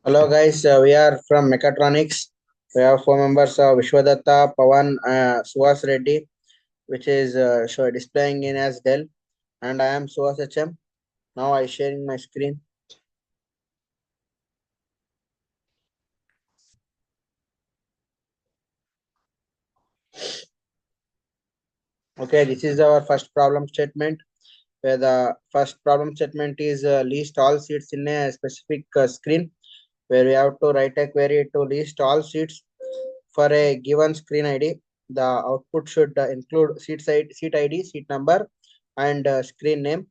Hello guys, we are from Mechatronics. We have four members: Vishwadatta, Pawan, Suhas Reddy, which is displaying in as Dell, and I am Suhas HM. Now I sharing my screen. Okay, this is our first problem statement. Where the first problem statement is list all seats in a specific screen. Where we have to write a query to list all seats for a given screen ID. The output should include seat ID, seat number, and screen name.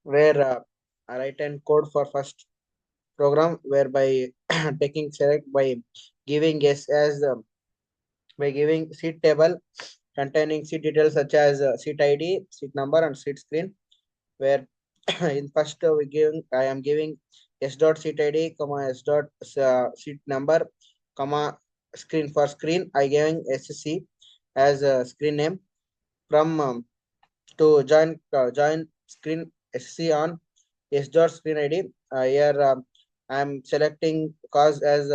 Where I write an code for first program whereby taking select by giving yes as by giving seat table containing seat details such as seat ID, seat number, and seat screen. Where in first we giving I am giving s dot seat ID, comma s dot seat number, comma screen for screen. I giving SC as a screen name from to join screen SC on S dot screen ID. Here I'm selecting cause as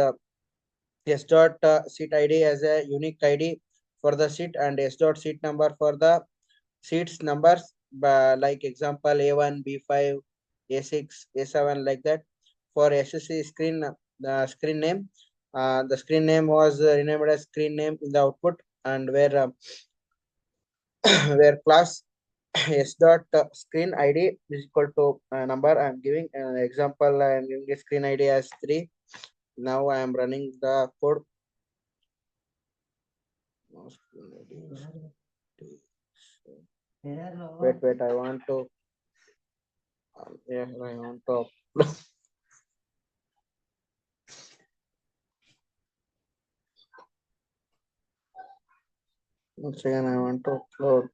S dot seat ID as a unique ID for the seat and S dot seat number for the seats numbers. Like example A1, B5, A6, A7 like that. For SSC screen, the screen name, the screen name was renamed as screen name in the output, and where where class s dot screen id is equal to number. I am giving an example. I am giving a screen id as 3. Now I am running the code. Wait, I want to yeah, I want to once again I want to upload.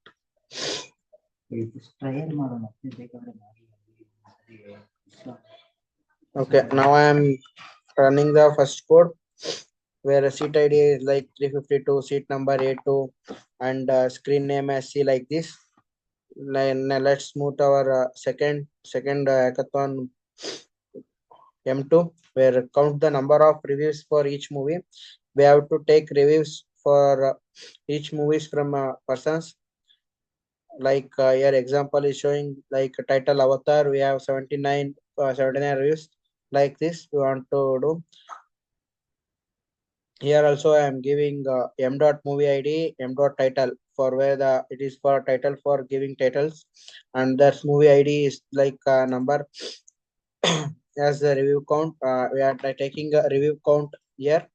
Okay, now I am running the first code where a seat ID is like 352, seat number A2, and screen name as C like this. Now let's move to our second hackathon M2, where count the number of reviews for each movie. We have to take reviews for each movies from persons. Like your example is showing like title Avatar. We have 79 reviews. Like this, we want to do. Here also I am giving m dot movie ID, m dot title for where the it is for title for giving titles, and that movie ID is like number as the review count. We are taking a review count here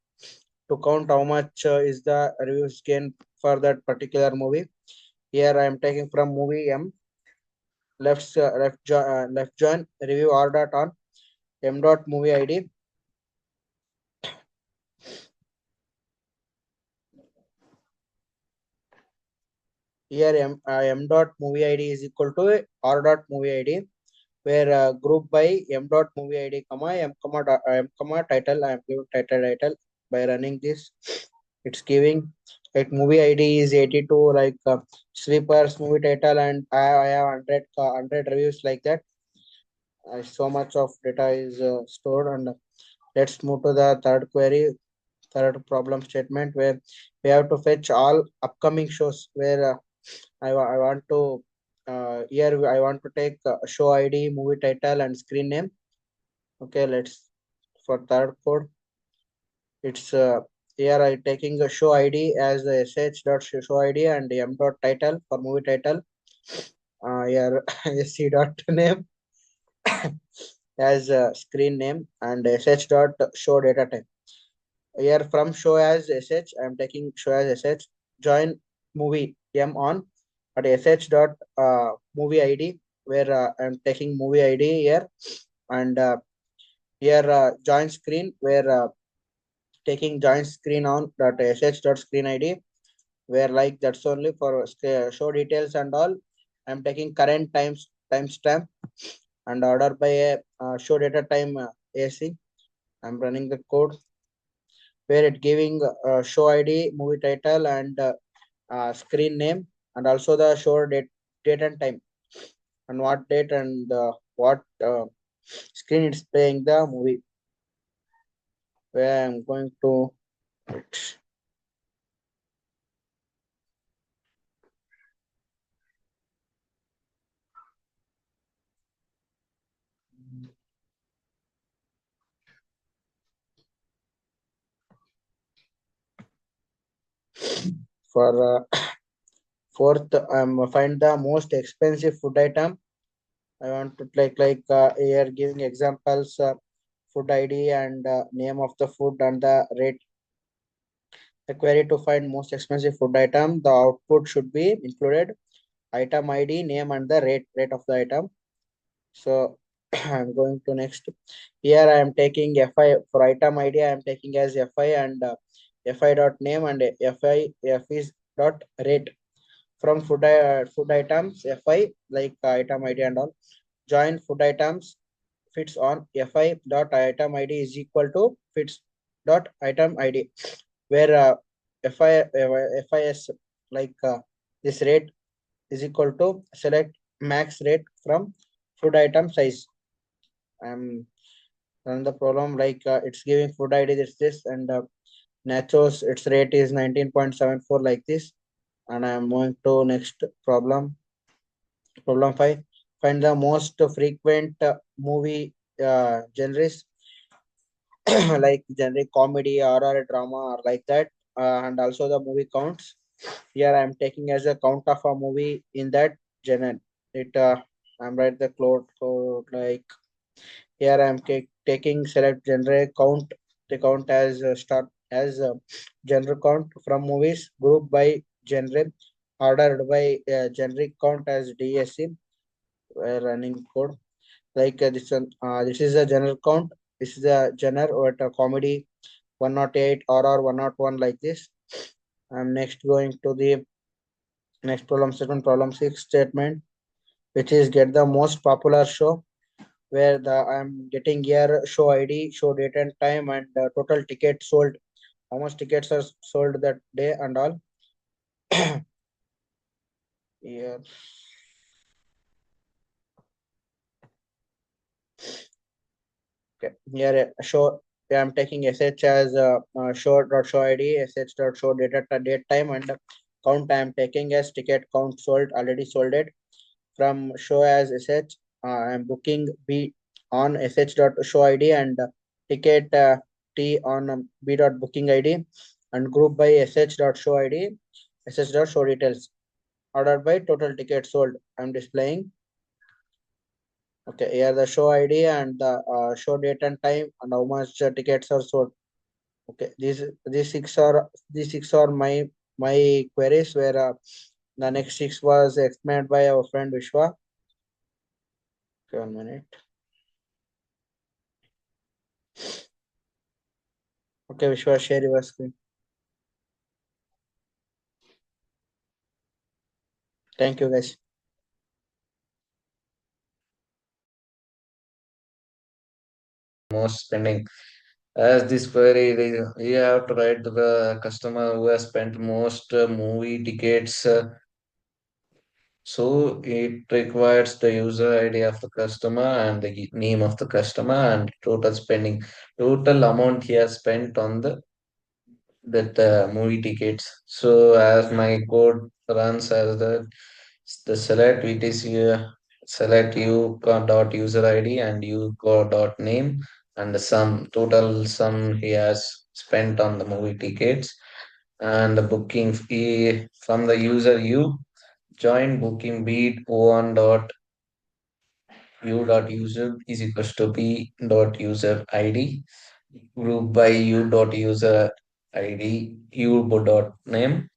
to count how much is the reviews gain for that particular movie. Here I am taking from movie M left join review r dot on m dot movie ID. Here m dot movie ID is equal to r dot movie ID, where group by m dot movie id comma m comma title. I am giving title by running this. It's giving like movie id is 82, like sweepers movie title, and I have 100 reviews like that. So much of data is stored. And let's move to the third problem statement, where we have to fetch all upcoming shows. Where I want to here I want to take show ID, movie title, and screen name. Okay, let's for third code. It's here I taking a show ID as the sh dot show ID and m dot title for movie title. Here sc dot name as screen name and sh dot show data type. Here from show as sh, I am taking show as sh. Join movie m on at sh dot movie id, where I am taking movie id here, and here join screen, where taking join screen on dot sh dot screen id, where like that's only for show details and all. I'm taking current timestamp and order by a show data time AC. I'm running the code where it giving show ID, movie title, and screen name, and also the show date and time, and what date and what screen it's playing the movie. where I'm going to for fourth. I'm find the most expensive food item. I want to here giving examples, food ID and name of the food and the rate. The query to find most expensive food item. The output should be included item ID, name, and the rate of the item. So I'm going to next. Here I am taking FI for item ID. I am taking as FI and FI dot name and FI is dot rate from food items FI item ID and all. Join food items fits on FI dot item ID is equal to fits dot item ID where FIS like this rate is equal to select max rate from food item size. I'm run the problem it's giving food ID this and nachos its rate is 19.74 like this, and I'm going to next problem. Problem 5, find the most frequent movie genres like genre comedy, horror, drama, or like that, and also the movie counts. Here I'm taking as a count of a movie in that genre. It I'm write the code like here I'm taking select genre count. The count as start as genre count from movies grouped by genre, ordered by generic count as DSC. Running code this is a general count. This is a genre or a comedy 108 or 101 like this. I'm next going to the next problem statement, problem 6 statement, which is get the most popular show, where the I'm getting here show ID, show date and time, and total tickets sold. How much tickets are sold that day and all. Here, okay. Here show. Yeah, I'm taking sh as show dot show ID, sh dot show date time, and count I'm taking as ticket count sold already sold it from show as sh. I'm booking b on sh dot show ID and ticket t on b dot booking ID and group by sh dot show ID, sh dot show details ordered by total tickets sold. I'm displaying. Okay, here the show ID and the show date and time and how much tickets are sold. Okay, these six are my queries where the next six was explained by our friend Vishwa. Okay, 1 minute. Okay, Vishwa, share your screen. Thank you, guys. Most spending. As this query, you have to write to the customer who has spent most movie tickets. So it requires the user ID of the customer and the name of the customer and total spending, total amount he has spent on that movie tickets. So as my code runs as the select it is select u dot user ID and u dot name and the sum total sum he has spent on the movie tickets and the booking fee from the user u join booking beat one dot u dot user is equals to b dot user id group by u dot user id u dot name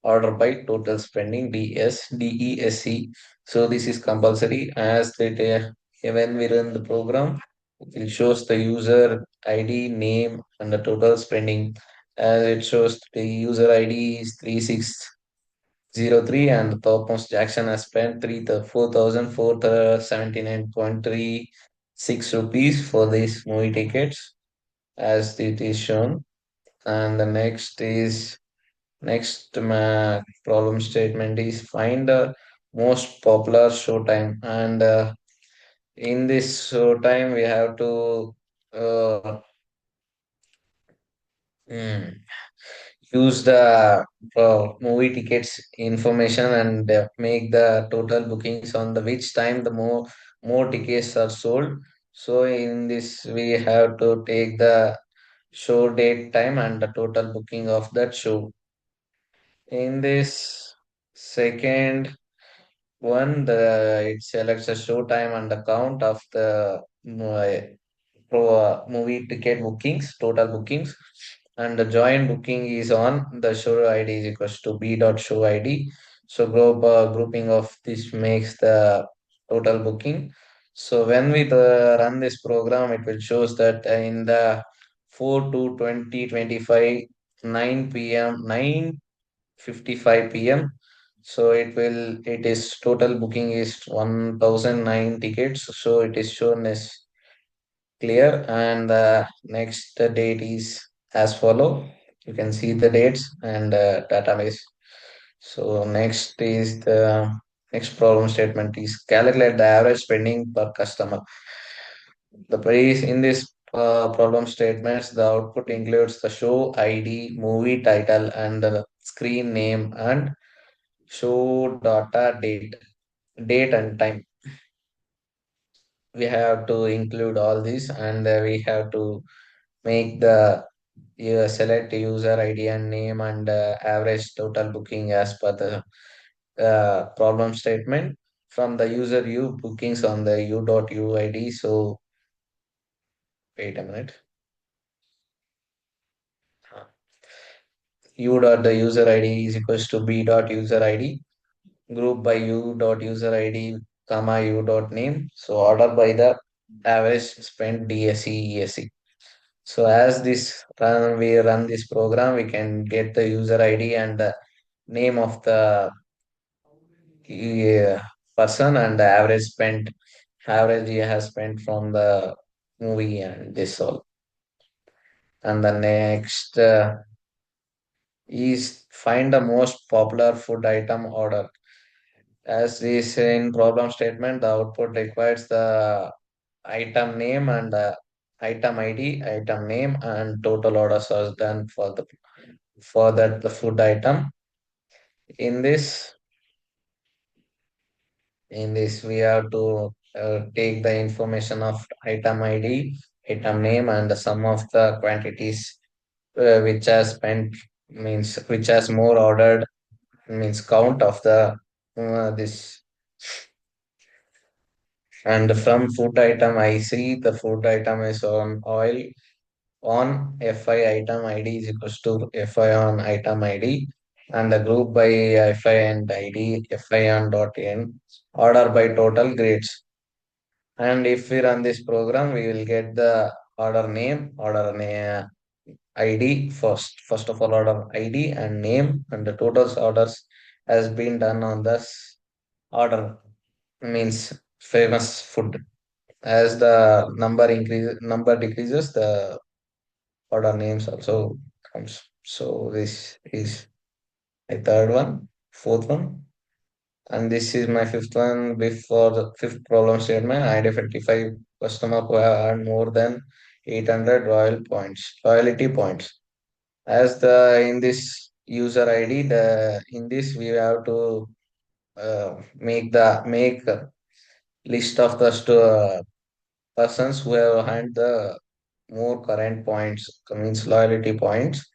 order by total spending DSDESC. So this is compulsory as that when we run the program, it will shows the user ID, name, and the total spending. As it shows the user ID is 3603 and the topmost Jackson has spent 4,479.36 rupees for these movie tickets as it is shown. And the next problem statement is find the most popular showtime. And in this showtime, we have to uh, Mm. Use the movie tickets information and make the total bookings on the which time the more tickets are sold. So in this we have to take the show date time and the total booking of that show. In this second one, the it selects the show time and the count of the movie ticket bookings, total bookings, and the joint booking is on the show ID is equals to b dot show ID. So grouping of this makes the total booking. So when we run this program, it will shows that in the 4 to 2025 9 p.m. 9:55 p.m. So it is total booking is 1009 tickets. So it is shown as clear, and the next date is as follow. You can see the dates and database. So next problem statement is calculate the average spending per customer. The price in this problem statements, the output includes the show ID, movie title, and the screen name and show data date and time. We have to include all this, and we have to make the select user ID and name and average total booking as per the problem statement from the user u bookings on the u.uid. So wait a minute. U dot the user ID is equals to b dot user ID group by u dot user ID comma u dot name. So order by the average spent DSE ESE. So as we run this program, we can get the user ID and the name of the person and the average he has spent from the movie and this all. And the next is find the most popular food item order. As is in problem statement, the output requires the item name and item ID, item name, and total orders are done for that the food item. In this we have to take the information of item ID, item name, and the sum of the quantities which has spent means which has more ordered means count of the this. And from food item, I see the food item is on oil on FI item ID is equals to FI on item ID and the group by FI and ID FI on dot n order by total grades. And if we run this program, we will get the order name ID first. First of all, order ID and name and the totals orders has been done on this order means famous food. As the number decreases, the order names also comes. So this is my third one, fourth one, and this is my fifth one. Before the fifth problem statement, identify customer who have earned more than 800 loyalty points. As the in this user ID, the in this we have to make a list of the persons who have earned the more current points, means loyalty points,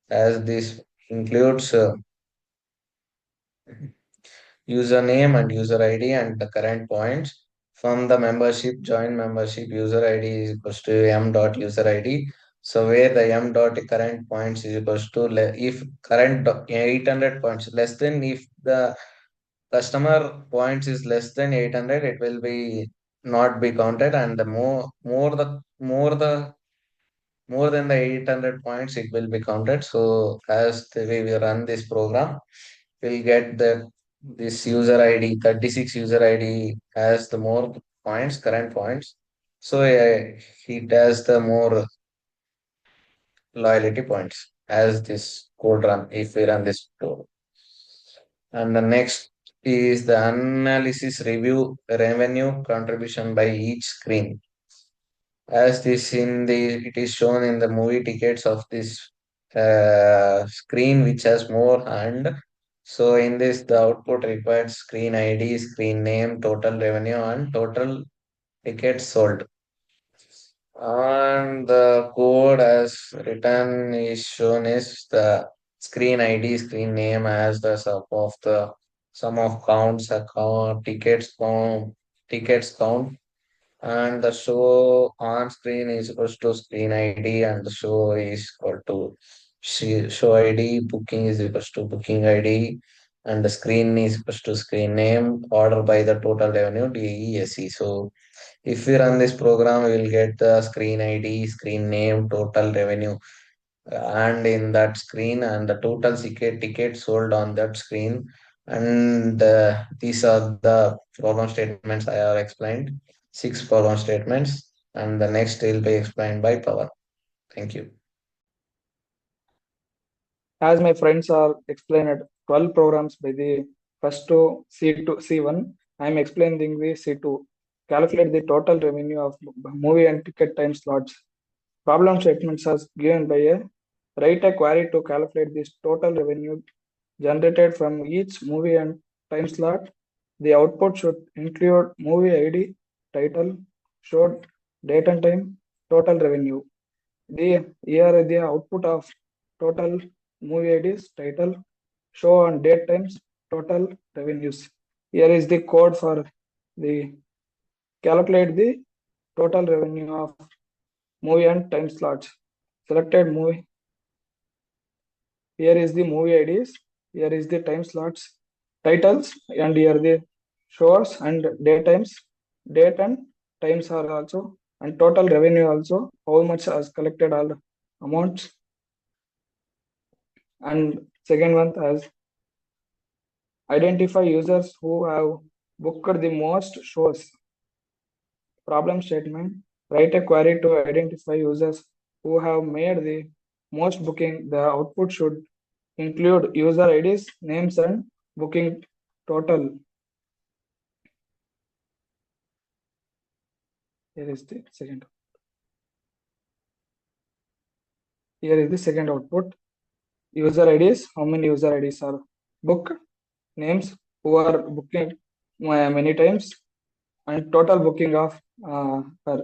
as this includes username and user ID and the current points. From the membership, join membership, user ID is equals to m dot user ID. So where the m dot current points is equals to if current 800 points less than if the customer points is less than 800, it will be not be counted, and the more than the 800 points, it will be counted. So as the way we run this program, we'll get this user ID, 36 user ID has the more points, current points. So it has the more loyalty points as this code run, if we run this code. And the next is the analysis review revenue contribution by each screen. As this in the it is shown in the movie tickets of this. screen which has more and so in this the output requires screen ID, screen name, total revenue and total tickets sold. And the code as written is shown is the screen ID, screen name as the sum of counts, account, tickets count, and the show on screen is equals to screen ID, and the show is equal to show ID, booking is equals to booking ID, and the screen is equals to screen name, order by the total revenue, DESE. So if we run this program, we will get the screen ID, screen name, total revenue, and in that screen, and the total ticket sold on that screen. And these are the problem statements I have explained, six problem statements, and the next will be explained by Pawan. Thank you. As my friends are explained 12 programs by the first to C1, I am explaining the C2. Calculate the total revenue of movie and ticket time slots. Problem statements are given by a write a query to calculate this total revenue generated from each movie and time slot. The output should include movie ID, title, showed, date and time, total revenue. Here the output of total movie IDs, title, show and date times, total revenues. Here is the code for the calculate the total revenue of movie and time slots. Selected movie. Here is the movie IDs. Here is the time slots, titles, and here the shows and date times. Date and times are also, and total revenue also. How much has collected all amounts. And second one has identify users who have booked the most shows. Problem statement, write a query to identify users who have made the most booking. The output should include user IDs, names and booking total. Here is the second. Here is the second output. User IDs, how many user IDs are booked, names who are booking many times, and total booking of per.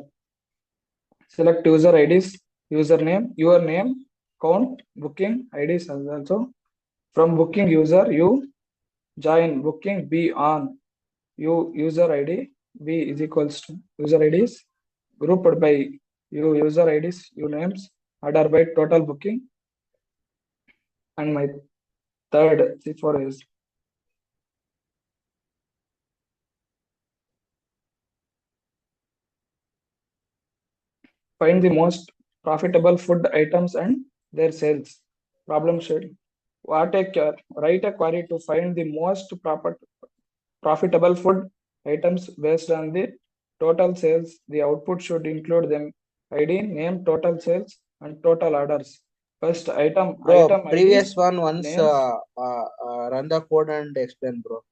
Select user IDs, username, your name, count, booking IDs as also. From booking user, you join booking B on you user ID B is equals to user IDs grouped by you user IDs, you names, order by total booking. And my third C4 is find the most profitable food items and their sales. Problem shared. Write a query to find the most profitable food items based on the total sales. The output should include them ID, name, total sales, and total orders. First item, Bro, item previous ID, one once names. run the code and explain, bro.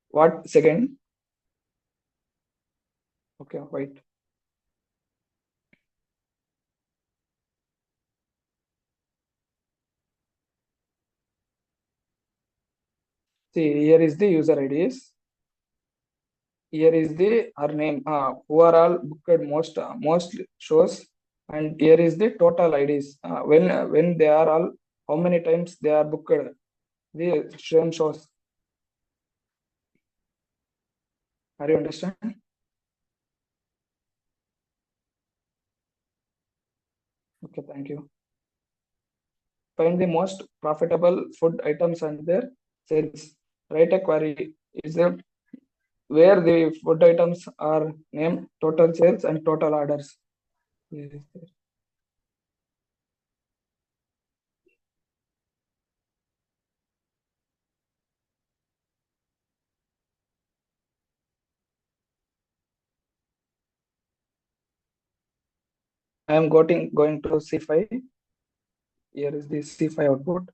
What second? Okay, wait. See, here is the user IDs. Here is the her name. Who are all booked most shows, and here is the total IDs. When they are all, how many times they are booked. The same shows. Are you understand? Okay, thank you. Find the most profitable food items and their sales. Write a query. Is it where the food items are named, total sales and total orders. Yes. I am going to C5. Here is the C5 output.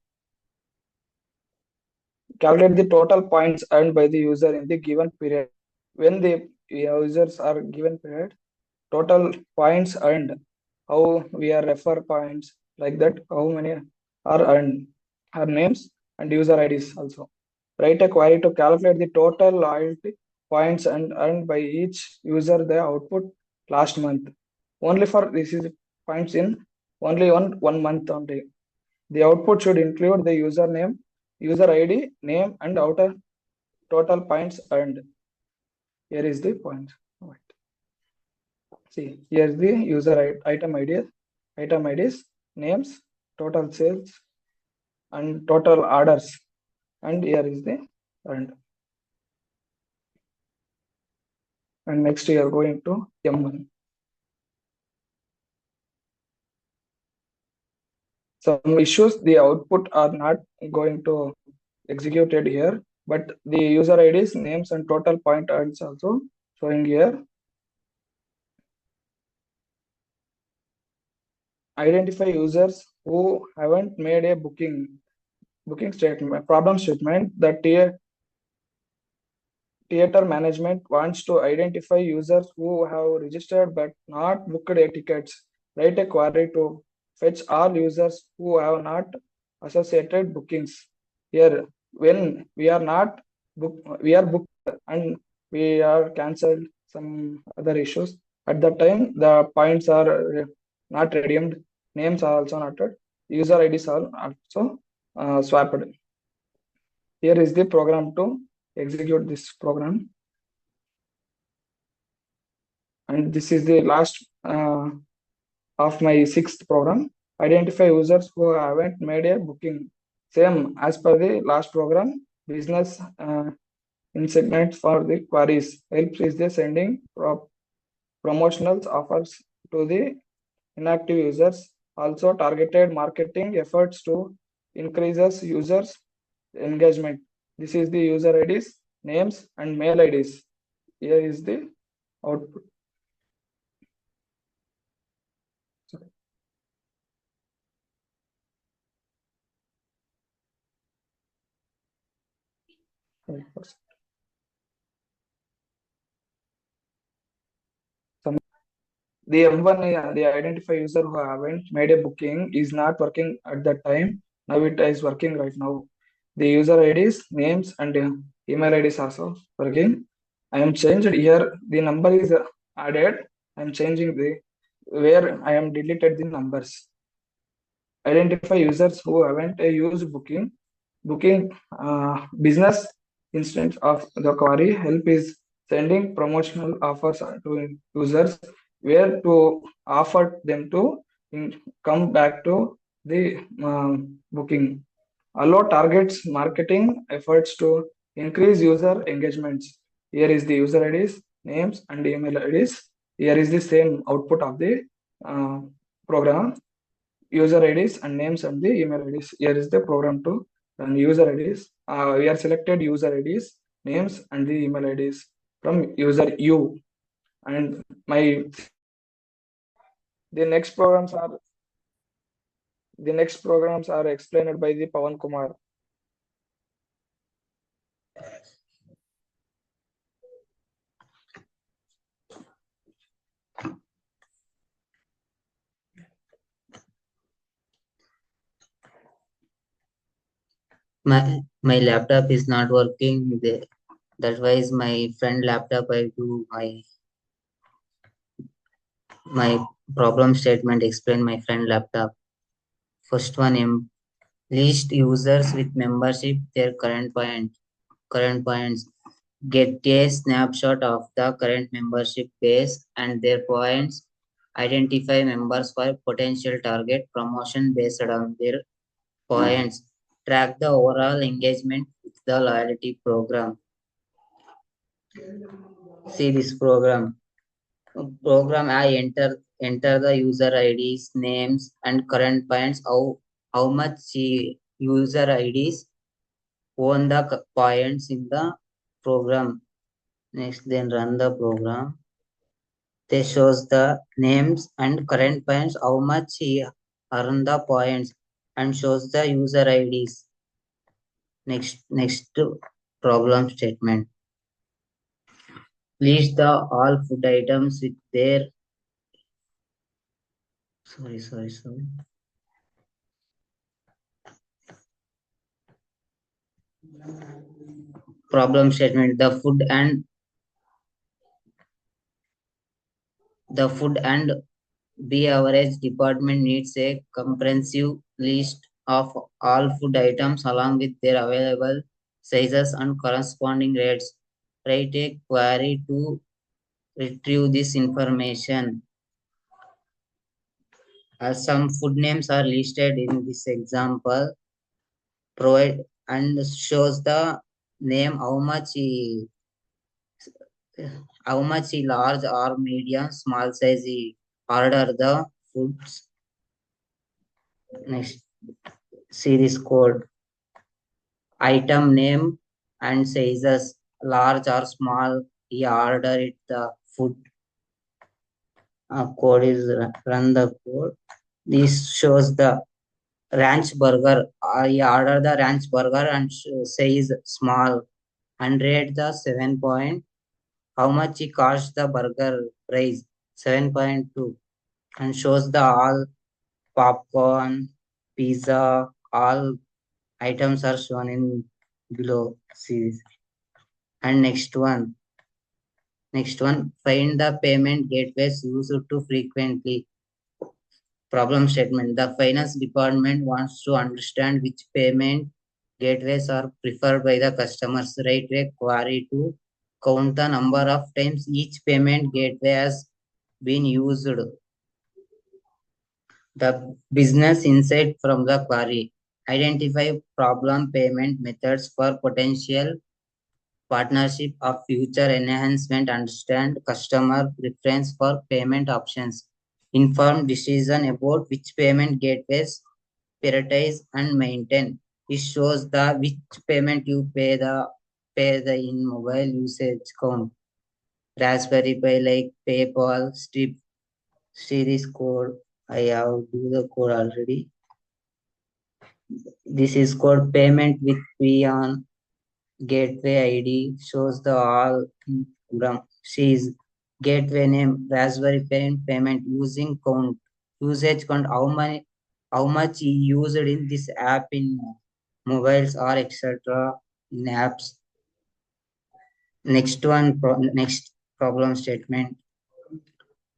Calculate the total points earned by the user in the given period. When the users are given period, total points earned. How we are refer points. like that. How many are earned, her names and user IDs also. Write a query to calculate the total loyalty points and earned by each user the output last month. Only for this is points in only one month only. The output should include the username, user ID, name, and outer total points earned. Here is the point. Right. See, here is the user item IDs, names, total sales, and total orders. And here is the earned. And next we are going to M1. Some issues, the output are not going to executed here, but the user IDs, names, and total point earns also showing here. Identify users who haven't made a booking statement, problem statement. The theater management wants to identify users who have registered but not booked a tickets. Write a query to fetch all users who have not associated bookings. Here, when we are not we are booked and we are cancelled some other issues. At that time, the points are not redeemed. Names are also not. User IDs are also swapped. Here is the program to execute this program. And this is the last of my sixth program. Identify users who haven't made a booking. Same as per the last program. Business in segments for the queries. Helps is the sending promotional offers to the inactive users. Also targeted marketing efforts to increases users engagement. This is the user IDs, names, and mail IDs. Here is the output. The M1, the identify user who haven't made a booking is not working at that time. Now it is working right now. The user IDs, names, and email IDs also working. I am changed here. The number is added. I am changing the where I am deleted the numbers. Identify users who haven't used booking business instance of the query. Help is sending promotional offers to users where to offer them to come back to the booking. Allow targets marketing efforts to increase user engagements. Here is the user IDs, names, and email IDs. Here is the same output of the uh, program. User IDs and names and the email IDs. Here is the program to run user IDs. We are selected user IDs, names, and the email IDs from user U. And the next programs are explained by the Pawan Kumar. My laptop is not working. That's why is my friend laptop. I do my problem statement. Explain my friend laptop. First one, list users with membership. Their current points. Get a snapshot of the current membership base and their points. Identify members for potential target promotion based on their points. Track the overall engagement with the loyalty program. See this program. I enter the user IDs, names, and current points. How much user IDs own the points in the program. Next, then run the program. This shows the names and current points, how much he earned the points, and shows the user IDs. Next problem statement. List the all food items with their sorry. Problem statement. The food and beverage department needs a comprehensive list of all food items along with their available sizes and corresponding rates. Write a query to retrieve this information. Some food names are listed in this example. Provide and shows the name how much large or medium small size he order the foods. Next, see this code. Item name and sizes large or small. He order it the food. Code is run the code. This shows the ranch burger. I order the ranch burger and says small and rate the 7 point. How much it cost the burger price? 7.2 and shows the all popcorn, pizza, all items are shown in below series. And next one, find the payment gateways used to frequently. Problem statement. The finance department wants to understand which payment gateways are preferred by the customers. Write a query to count the number of times each payment gateway has been used. The business insight from the query. Identify problem payment methods for potential partnership or future enhancement. Understand customer preference for payment options. Inform decision about which payment gateways prioritize and maintain. It shows the which payment you pay the in mobile usage count. Raspberry Pi like PayPal, Strip, series code. I have do the code already. This is called payment with P on gateway ID shows the all program. She's gateway name Raspberry Pi payment using count usage count how much he used in this app in mobiles or etc. in apps. Next problem statement.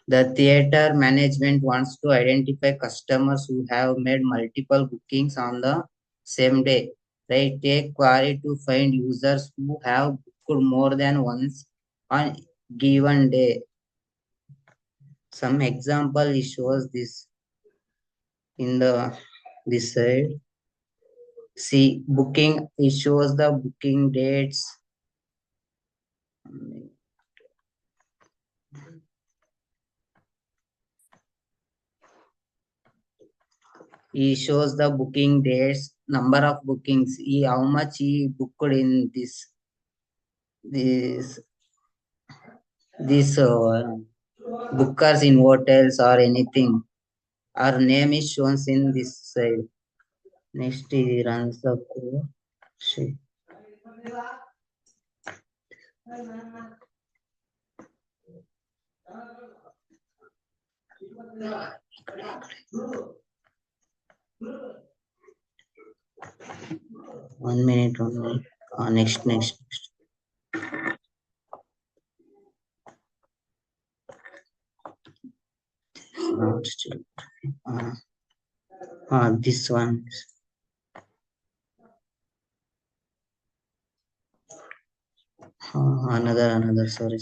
The theater management wants to identify customers who have made multiple bookings on the same day. They take query to find users who have booked more than once on given day. Some example it shows this in the this side. See booking, it shows the booking dates. He shows the booking dates, number of bookings, how much he booked in this bookers in hotels or anything. Our name is shown in this side. Next he runs the code. See. 1 minute, 1 minute. Next. Still. This one. Another. Sorry.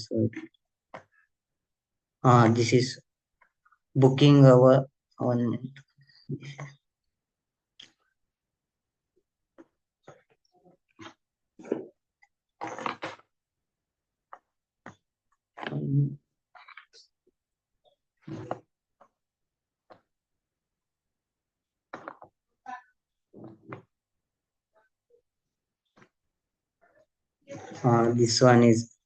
This is booking our 1 minute. This one is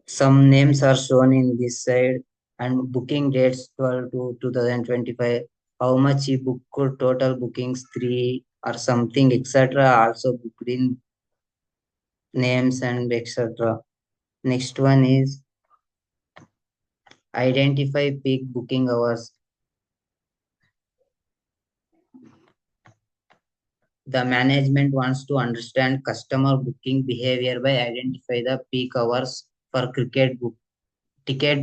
some names are shown in this side and booking dates 12 to 2025. How much he booked, total bookings 3 or something, etc. Also booked in names and etc. Next one is identify peak booking hours. The management wants to understand customer booking behavior by identify the peak hours for ticket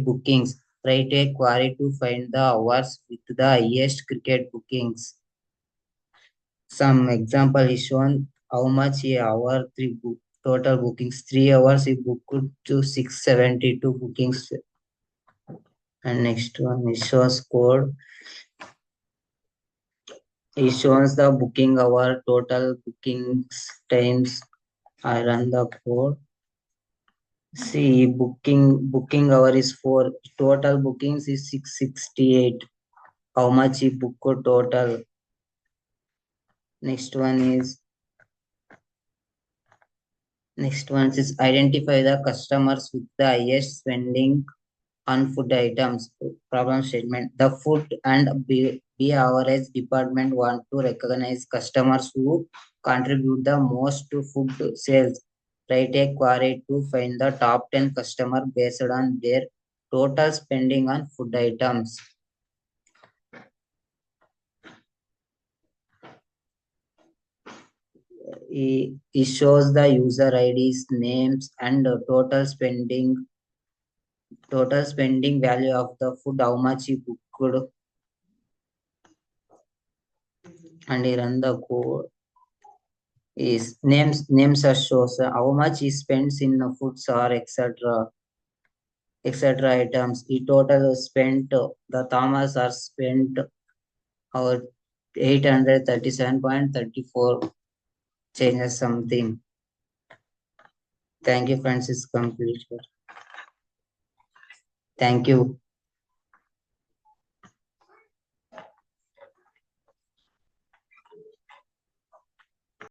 bookings. Write a query to find the hours with the highest cricket bookings. Some example is shown how much a hour total bookings. 3 hours he booked to 672 bookings. And next one is shows code. It shows the booking hour, total bookings times. I run the code. See, booking hour is 4. Total bookings is 668. How much he booked total? Next one is identify the customers with the highest spending on food items. Problem statement. The food and beverage department want to recognize customers who contribute the most to food sales. Write a query to find the top 10 customers based on their total spending on food items. It shows the user IDs, names, and total spending value of the food, how much he booked, and he run the code. Is names are shows how much he spends in foods or etc items. He total spent the Thomas are spent our 837.34 changes something. Thank you, friends. It's completed. Thank you.